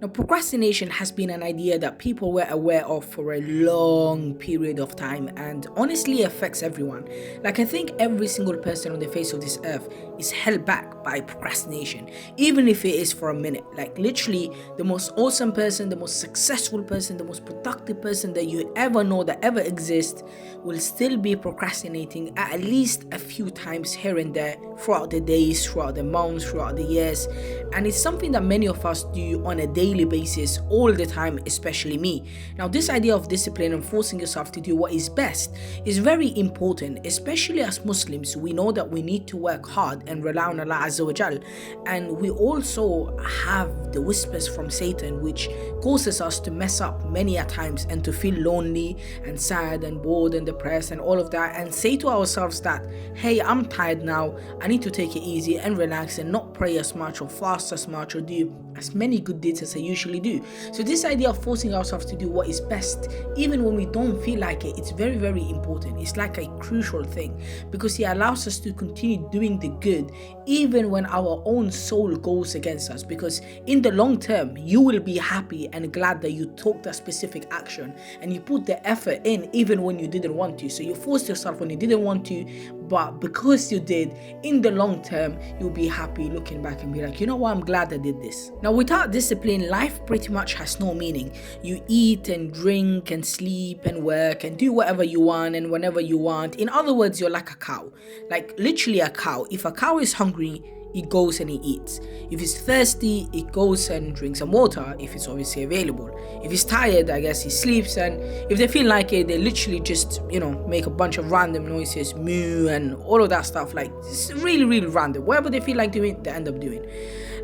Now, procrastination has been an idea that people were aware of for a long period of time and honestly affects everyone. Like, I think every single person on the face of this earth is held back by procrastination, even if it is for a minute. Like, literally, the most awesome person, the most successful person, the most productive person that you ever know that ever exists will still be procrastinating at least a few times here and there throughout the days, throughout the months, throughout the years. And it's something that many of us do on a daily basis all the time, especially me. Now, this idea of discipline and forcing yourself to do what is best is very important, especially as Muslims. We know that we need to work hard and rely on Allah Azza wa Jal. And we also have the whispers from Satan, which causes us to mess up many a times and to feel lonely and sad and bored and depressed and all of that, and say to ourselves that, hey, I'm tired now, I need to take it easy and relax and not pray as much or fast as much or do as many good deeds as I usually do. So this idea of forcing ourselves to do what is best, even when we don't feel like it, it's very, very important. It's like a crucial thing because it allows us to continue doing the good even when our own soul goes against us, because in the long term you will be happy and glad that you took that specific action and you put the effort in even when you didn't want to. So you forced yourself when you didn't want to, but because you did, in the long term you'll be happy looking back and be like, you know what, I'm glad I did this. Now, without discipline, life pretty much has no meaning. You eat and drink and sleep and work and do whatever you want and whenever you want. In other words, you're like a cow, like literally a cow. If a cow is hungry, it goes and it eats. If it's thirsty, it goes and drinks some water, if it's obviously available. If it's tired, I guess he sleeps, and if they feel like it, they literally just, make a bunch of random noises, moo and all of that stuff. Like, it's really, really random. Whatever they feel like doing, they end up doing.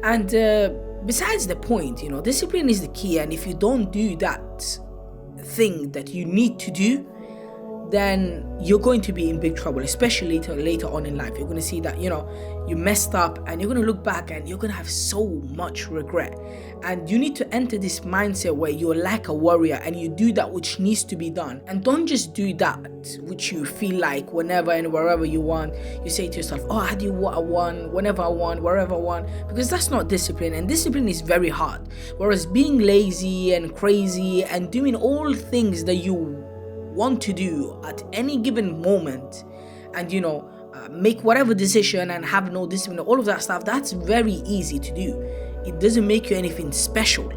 And besides the point, discipline is the key, and if you don't do that thing that you need to do, then you're going to be in big trouble, especially later on in life. You're going to see that, you messed up, and you're going to look back and you're going to have so much regret. And you need to enter this mindset where you're like a warrior and you do that which needs to be done. And don't just do that which you feel like whenever and wherever you want. You say to yourself, oh, I do what I want, whenever I want, wherever I want, because that's not discipline, and discipline is very hard. Whereas being lazy and crazy and doing all things that you want to do at any given moment, and make whatever decision and have no discipline, all of that stuff, that's very easy to do. It doesn't make you anything special.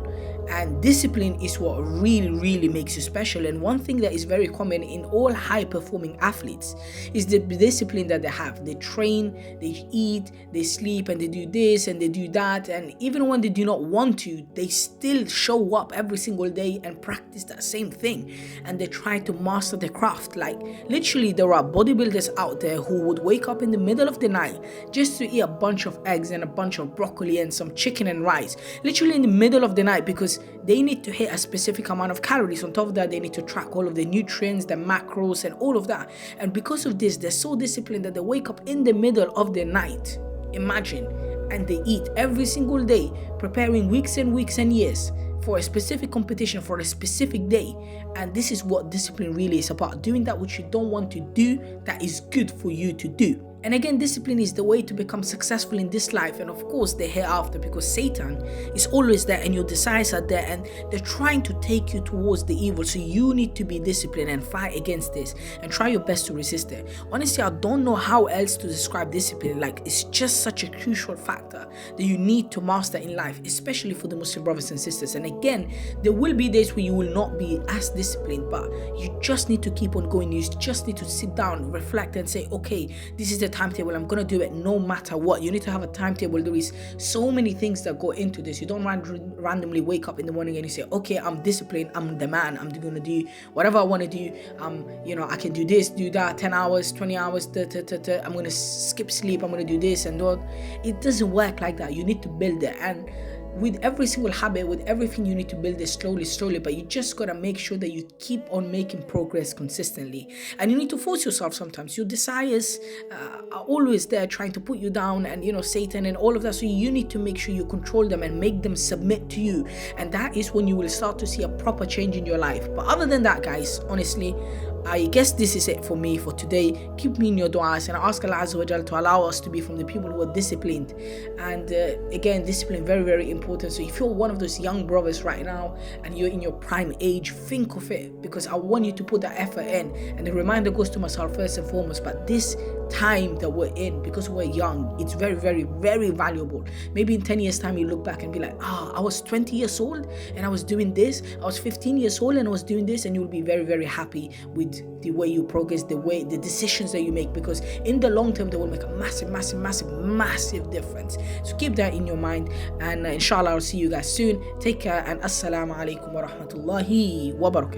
And discipline is what really, really makes you special. And one thing that is very common in all high-performing athletes is the discipline that they have. They train, they eat, they sleep, and they do this and they do that. And even when they do not want to, they still show up every single day and practice that same thing. And they try to master the craft. Like, literally, there are bodybuilders out there who would wake up in the middle of the night just to eat a bunch of eggs and a bunch of broccoli and some chicken and rice. Literally in the middle of the night, because they need to hit a specific amount of calories. On top of that, they need to track all of the nutrients, the macros, and all of that. And because of this, they're so disciplined that they wake up in the middle of the night. Imagine. And they eat every single day, preparing weeks and weeks and years for a specific competition, for a specific day. And this is what discipline really is about. Doing that which you don't want to do, that is good for you to do. And again, discipline is the way to become successful in this life, and of course the hereafter, because Satan is always there and your desires are there and they're trying to take you towards the evil. So you need to be disciplined and fight against this and try your best to resist it. Honestly, I don't know how else to describe discipline. Like, it's just such a crucial factor that you need to master in life, especially for the Muslim brothers and sisters. And again, there will be days where you will not be as disciplined, but you just need to keep on going. You just need to sit down, reflect, and say, okay, this is the timetable, I'm gonna do it no matter what. You need to have a timetable. There is so many things that go into this. You don't randomly wake up in the morning and you say, okay, I'm disciplined, I'm the man, I'm gonna do whatever I want to do. I can do this, do that, 10 hours, 20 hours, I'm gonna skip sleep, I'm gonna do this and that. It doesn't work like that. You need to build it, and with every single habit, with everything, you need to build it slowly, but you just gotta make sure that you keep on making progress consistently. And you need to force yourself sometimes. Your desires are always there trying to put you down, and Satan and all of that. So you need to make sure you control them and make them submit to you. And that is when you will start to see a proper change in your life. But other than that, guys, honestly, I guess this is it for me for today. Keep me in your du'as, and I ask Allah Azza wa Jal to allow us to be from the people who are disciplined. And again, discipline very, very important. So if you're one of those young brothers right now and you're in your prime age, think of it, because I want you to put that effort in. And the reminder goes to myself first and foremost, but this time that we're in, because we're young, it's very, very, very valuable. Maybe in 10 years time you look back and be like, I was 20 years old and I was doing this, I was 15 years old and I was doing this, and you'll be very, very happy with the way you progress, the decisions that you make, because in the long term they will make a massive, massive, massive, massive difference. So keep that in your mind, and inshallah I'll see you guys soon. Take care, and assalamu alaikum wa rahmatullahi wa barakatuh.